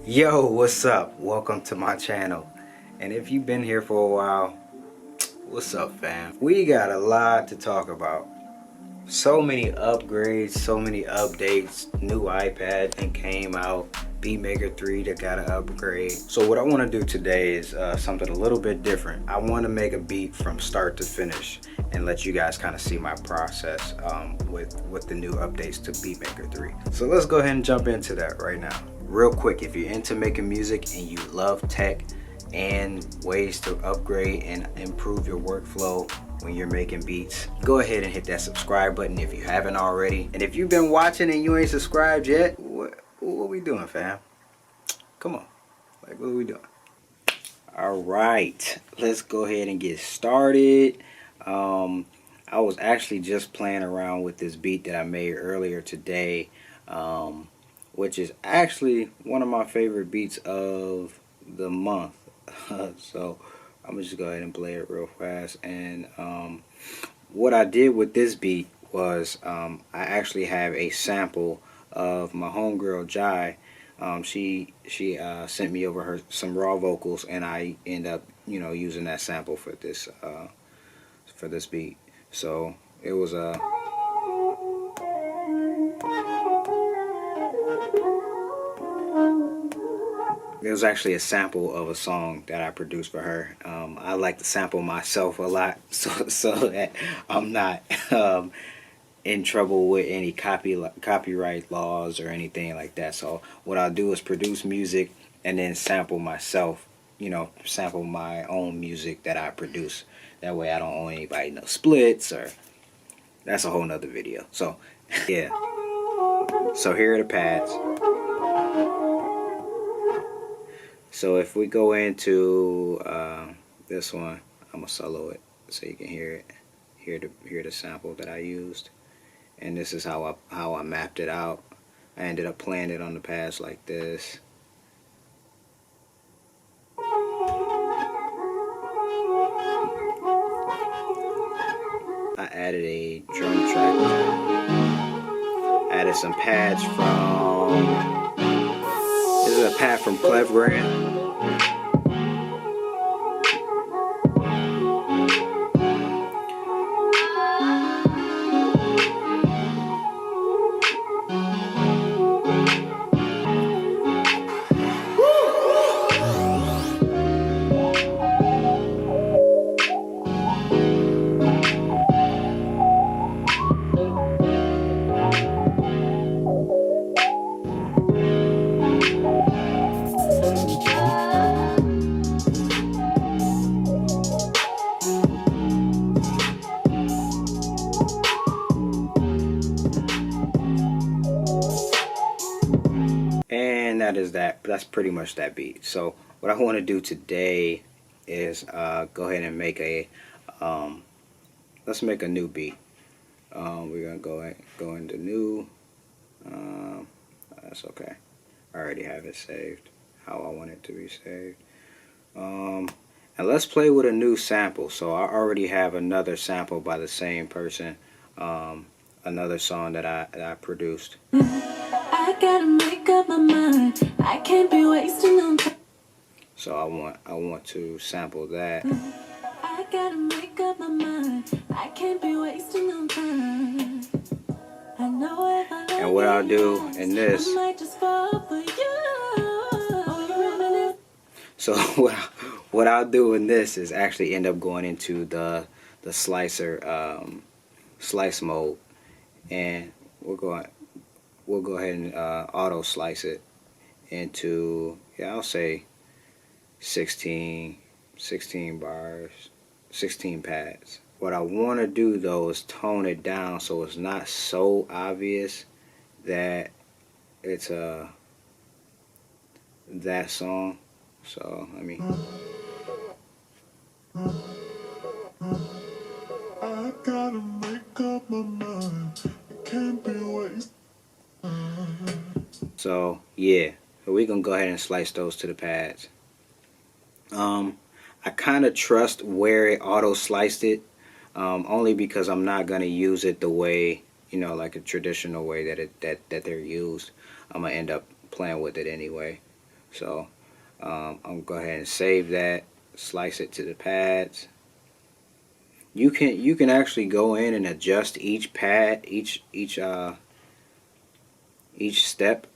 Yo, what's up? Welcome to my channel. And if you've been here for a while, what's up, fam? We got a lot to talk about. So many upgrades, so many updates. New iPad and came out. BeatMaker 3 that got an upgrade. So what I want to do today is something a little bit different. I want to make a beat from start to finish and let you guys kind of see my process with the new updates to BeatMaker 3. So let's go ahead and jump into that right now. Real quick, if you're into making music and you love tech and ways to upgrade and improve your workflow when you're making beats, go ahead and hit that subscribe button if you haven't already. And if you've been watching and you ain't subscribed yet, what we doing, fam? Come on, like, what are we doing? All right, let's go ahead and get started. I was actually just playing around with this beat that I made earlier today, which is actually one of my favorite beats of the month. So I'm gonna just go ahead and play it real fast. And what I did with this beat was I actually have a sample of my homegirl Jai. She sent me over some raw vocals, and I end up using that sample for this beat. So it was a It was actually a sample of a song that I produced for her. I like to sample myself a lot, so that I'm not in trouble with any copyright laws or anything like that. So what I'll do is produce music and then sample myself, sample my own music that I produce. That way I don't owe anybody no splits, or that's a whole nother video. So yeah, so here are the pads. So if we go into this one, I'm gonna solo it so you can hear it, hear the sample that I used, and this is how I mapped it out. I ended up playing it on the pads like this. I added a drum track. Added some pads from. This is a pad from Cleveland. And that's pretty much that beat. So what I want to do today is go ahead and make a let's make a new beat. We're gonna go into new. That's okay. I already have it saved how I want it to be saved. And let's play with a new sample. So I already have another sample by the same person, another song that I produced. I gotta make up my mind. I can't be wasting no time. So I want to sample that. I gotta make up my mind. I can't be wasting no time. I know if I and what I'll do in this. I might just fall for you. So what I'll do in this is actually end up going into the slicer slice mode, and we'll go ahead and auto slice it into, I'll say 16 bars, 16 pads. What I want to do though is tone it down so it's not so obvious that it's that song. So let me. I gotta make up my mind. It can't be wasted. So yeah, so we're gonna go ahead and slice those to the pads. I kind of trust where it auto sliced it, only because I'm not gonna use it the way, like a traditional way that they're used. I'm gonna end up playing with it anyway. So I'm gonna go ahead and save that, slice it to the pads. You can actually go in and adjust each pad, each step,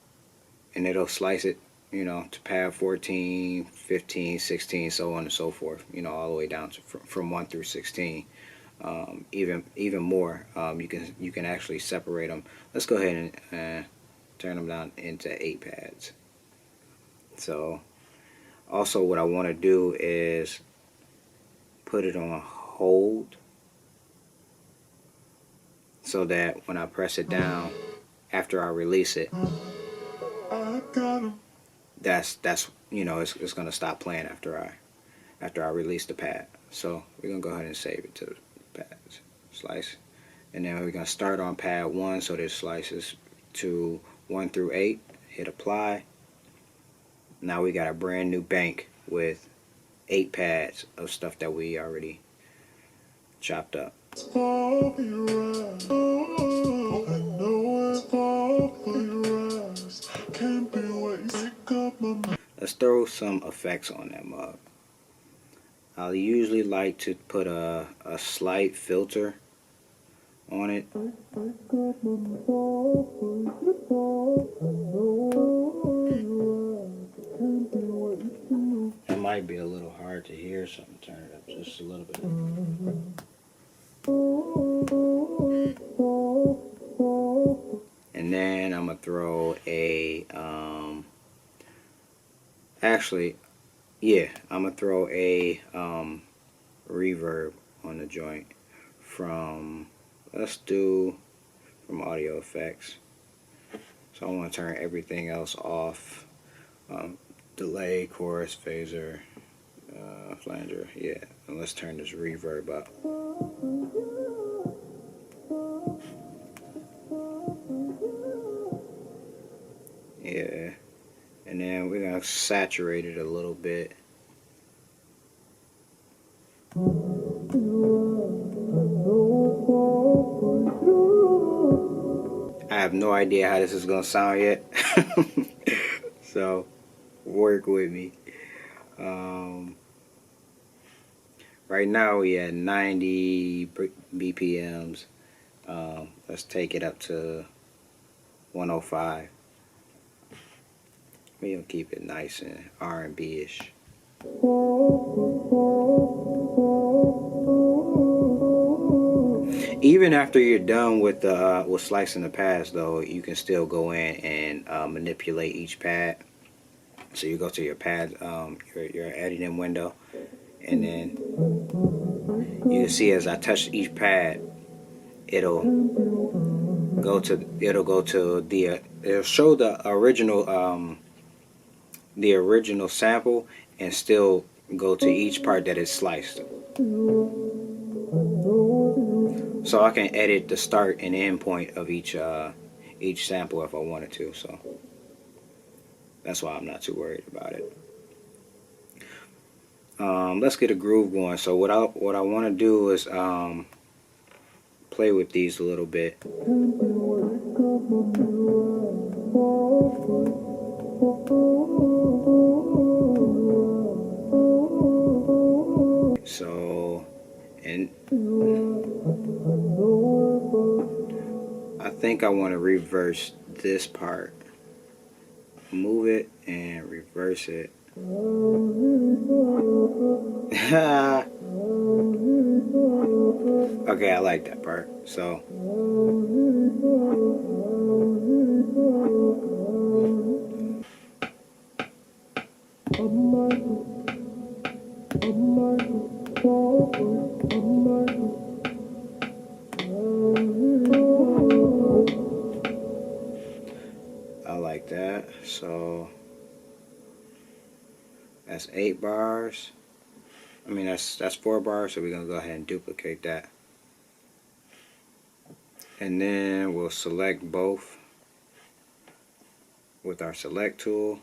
and it'll slice it, you know, to pad 14, 15, 16, so on and so forth, you know, all the way down to from 1 through 16. Even more, you can actually separate them. Let's go ahead and turn them down into 8 pads. So also what I want to do is put it on hold, so that when I press it down after I release it, that's you know, it's gonna stop playing after I release the pad. So we're gonna go ahead and save it to the pads, slice, and then we're gonna start on pad 1, so this slices to 1 through 8. Hit apply. Now we got a brand new bank with 8 pads of stuff that we already chopped up. Let's throw some effects on that mug. I usually like to put a slight filter on it. It might be a little hard to hear, so I'm turn it up just a little bit. And then I'm gonna throw a actually, yeah, I'm gonna throw a reverb on the joint from, let's do from audio effects. So I want to turn everything else off. Delay, chorus, phaser, flanger, yeah. And let's turn this reverb up. Yeah, and then we're gonna saturate it a little bit. I have no idea how this is gonna sound yet, so work with me. Right now we at 90 BPMs. Let's take it up to 105. We'll keep it nice and R&B-ish. Even after you're done with slicing the pads, though, you can still go in and manipulate each pad. So you go to your pad, your editing window, and then you can see as I touch each pad, it'll show the original sample and still go to each part that is sliced. So I can edit the start and end point of each sample if I wanted to. So that's why I'm not too worried about it. Let's get a groove going. So what I want to do is play with these a little bit. So, and I think I want to reverse this part. Move it and reverse it. Okay, I like that part. So I like that. So that's 8 bars. I mean that's 4 bars, so we're gonna go ahead and duplicate that. And then we'll select both with our select tool.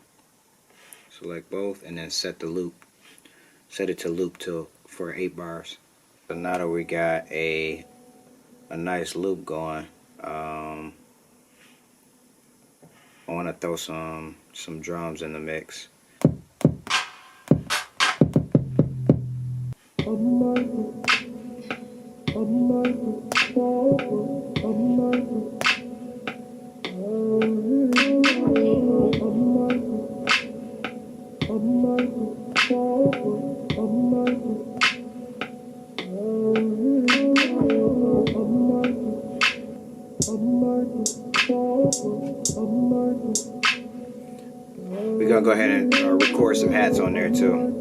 Select both and then set the loop. Set it to loop for 8 bars. So now that we got a nice loop going, I want to throw some drums in the mix. We're gonna go ahead and record some hats on there too.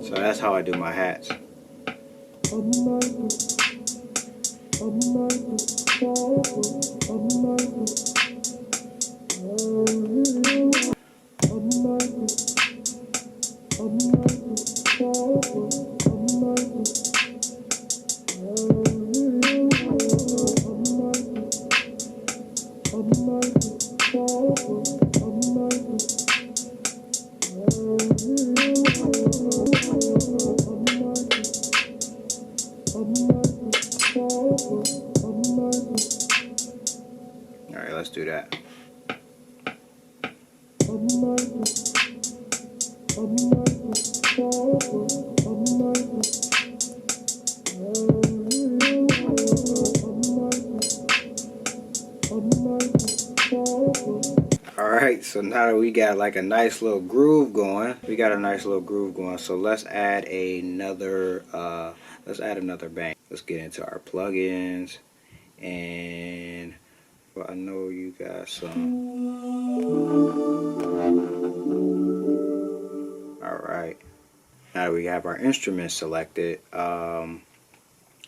So that's how I do my hats. Alright, let's do that. Alright, so now that we got like a nice little groove going, so let's add another bang. Let's get into our plugins, and well, I know you got some. Alright, now that we have our instruments selected, I'm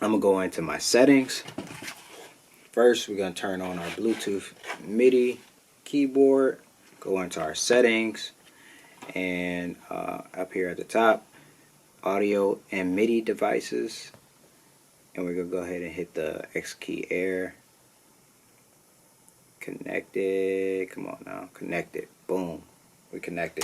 gonna go into my settings. First, we're gonna turn on our Bluetooth MIDI keyboard, go into our settings, and up here at the top, audio and MIDI devices, and we're gonna go ahead and hit the X key air. Connected, come on now, connected, boom, we connected.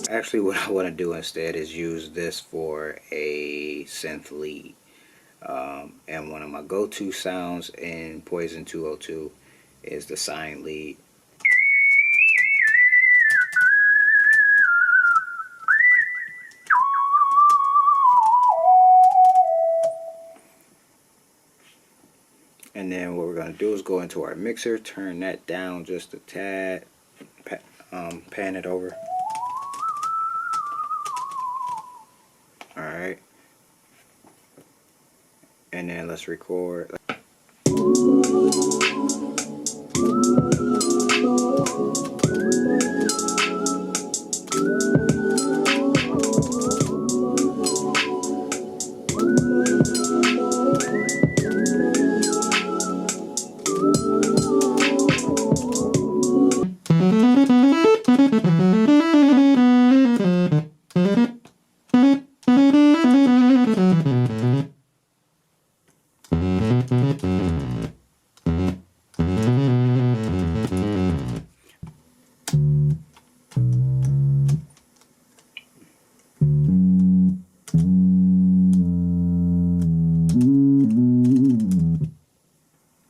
Actually, what I want to do instead is use this for a synth lead. And one of my go-to sounds in Poison 202 is the sine lead. And then what we're going to do is go into our mixer, turn that down just a tad, pan it over. Alright. And then let's record.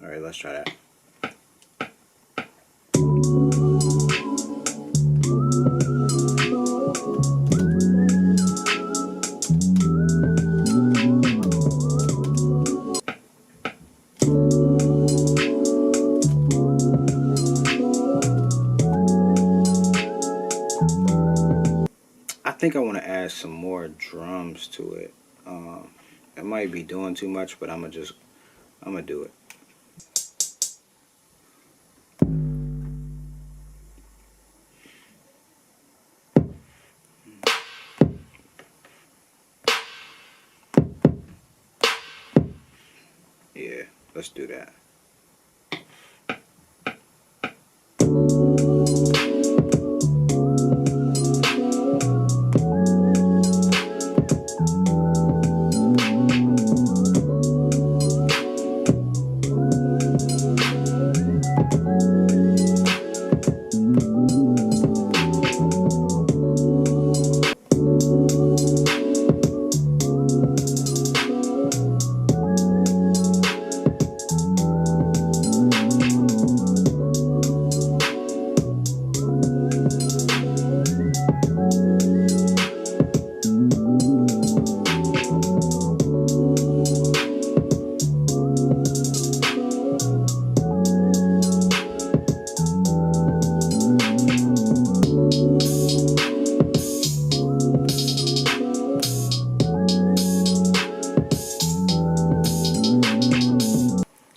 Alright, let's try that. I think I want to add some more drums to it. It might be doing too much, but I'm gonna do it. Yeah, let's do that.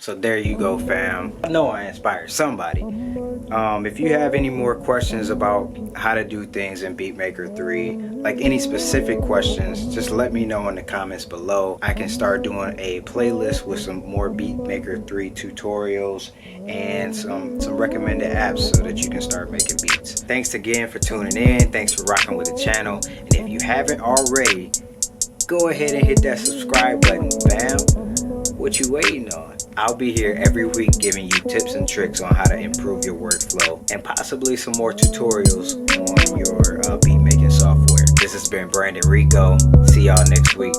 So there you go, fam. I know I inspired somebody. If you have any more questions about how to do things in BeatMaker 3, like any specific questions, just let me know in the comments below. I can start doing a playlist with some more BeatMaker 3 tutorials and some recommended apps so that you can start making beats. Thanks again for tuning in. Thanks for rocking with the channel. And if you haven't already, go ahead and hit that subscribe button, fam. What you waiting on? I'll be here every week giving you tips and tricks on how to improve your workflow and possibly some more tutorials on your beat making software. This has been Brandon Rico. See y'all next week.